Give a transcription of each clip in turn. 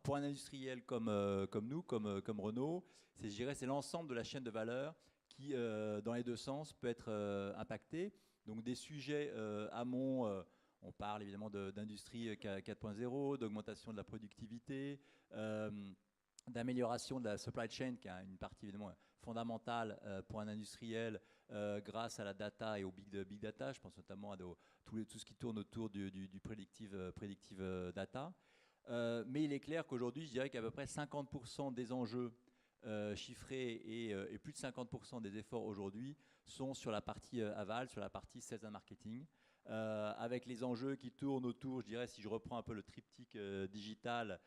pour un industriel comme nous, comme Renault, je dirais, c'est l'ensemble de la chaîne de valeur qui, dans les deux sens, peut être impacté. Donc des sujets amont, on parle évidemment d'industrie 4.0, d'augmentation de la productivité, d'amélioration de la supply chain, qui est une partie évidemment fondamentale pour un industriel grâce à la data et au big data. Je pense notamment à tout ce qui tourne autour du predictive data. Mais il est clair qu'aujourd'hui, je dirais qu'à peu près 50% des enjeux chiffrés et plus de 50% des efforts aujourd'hui sont sur la partie aval, sur la partie sales and marketing, avec les enjeux qui tournent autour, je dirais, si je reprends un peu le triptyque digital,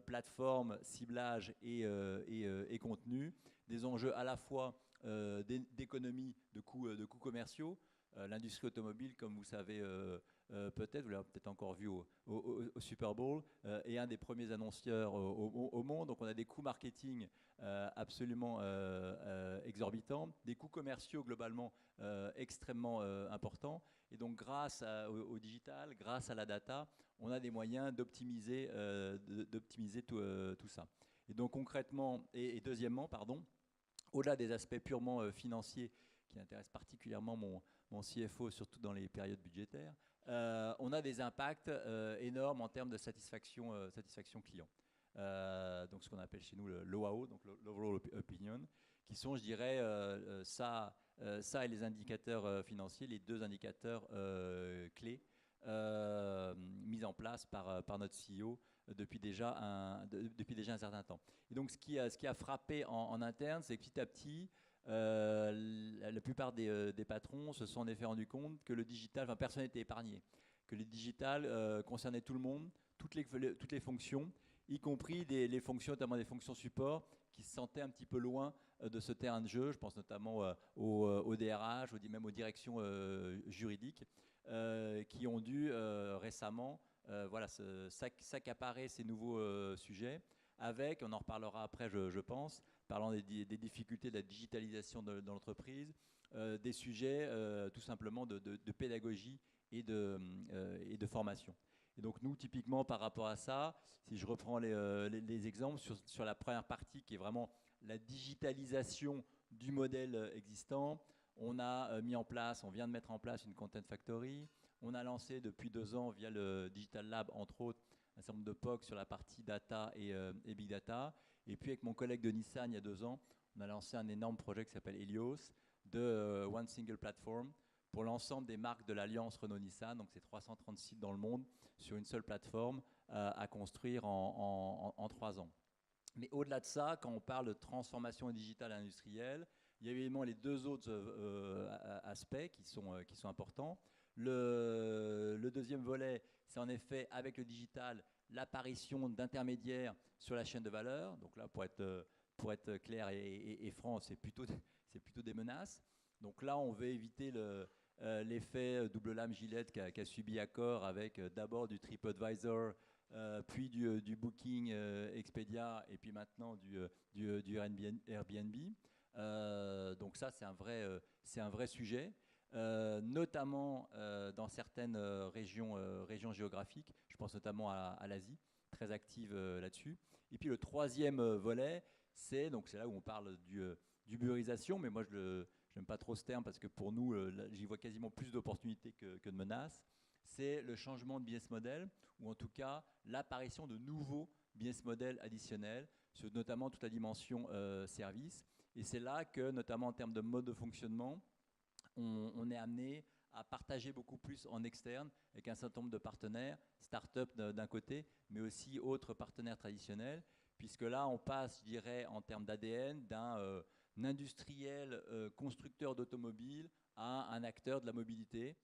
plateforme, ciblage et contenu, des enjeux à la fois d'économie de coûts commerciaux. L'industrie automobile, comme vous savez peut-être, vous l'avez peut-être encore vu au Super Bowl, est un des premiers annonceurs au monde. Donc on a des coûts marketing absolument exorbitants, des coûts commerciaux globalement extrêmement importants. Et donc grâce au digital, grâce à la data, on a des moyens d'optimiser tout ça. Et donc concrètement, et deuxièmement, pardon, au-delà des aspects purement financiers qui intéressent particulièrement mon CFO, surtout dans les périodes budgétaires, on a des impacts énormes en termes de satisfaction client. Donc ce qu'on appelle chez nous le l'OAO, donc l'Overall Opinion, qui sont, je dirais, ça et les indicateurs financiers, les deux indicateurs clés mis en place par notre CEO depuis déjà un certain temps. Et donc ce qui a frappé en interne, c'est que petit à petit, la plupart des patrons se sont en effet rendus compte que le digital, enfin personne n'était épargné, que le digital concernait tout le monde, toutes les fonctions, y compris les fonctions, notamment des fonctions support, qui se sentaient un petit peu loin de ce terrain de jeu. Je pense notamment au DRH, même aux directions juridiques, qui ont dû récemment voilà, s'accaparer ces nouveaux sujets, avec, on en reparlera après je pense, parlant des difficultés de la digitalisation de l'entreprise, des sujets tout simplement de pédagogie et de formation. Et donc nous, typiquement par rapport à ça, si je reprends les exemples sur la première partie qui est vraiment la digitalisation du modèle existant, on a mis en place, on vient de mettre en place une Content Factory, on a lancé depuis 2 ans via le Digital Lab, entre autres, un certain nombre de POC sur la partie data et big data. Et puis avec mon collègue de Nissan, il y a 2 ans, on a lancé un énorme projet qui s'appelle Helios, de One Single Platform, pour l'ensemble des marques de l'Alliance Renault-Nissan, donc c'est 330 sites dans le monde, sur une seule plateforme à construire en 3 ans. Mais au-delà de ça, quand on parle de transformation digitale industrielle, il y a évidemment les 2 autres aspects qui sont importants. Le deuxième volet, c'est en effet, avec le digital, l'apparition d'intermédiaires sur la chaîne de valeur. Donc là, pour être clair et franc, c'est plutôt des menaces. Donc là, on veut éviter l'effet double lame Gillette qu'a subi Accor avec d'abord du TripAdvisor, puis du Booking Expedia et puis maintenant du Airbnb. Donc ça, c'est un vrai sujet. Notamment dans certaines régions géographiques. Je pense notamment à l'Asie, très active là-dessus. Et puis le troisième volet, c'est là où on parle d'uberisation, mais moi je n'aime pas trop ce terme parce que pour nous, j'y vois quasiment plus d'opportunités que de menaces. C'est le changement de business model, ou en tout cas l'apparition de nouveaux business models additionnels, sur notamment toute la dimension service. Et c'est là que, notamment en termes de mode de fonctionnement, on est amené à partager beaucoup plus en externe avec un certain nombre de partenaires, start-up d'un côté, mais aussi autres partenaires traditionnels, puisque là, on passe, je dirais, en termes d'ADN, d'un industriel constructeur d'automobiles à un acteur de la mobilité.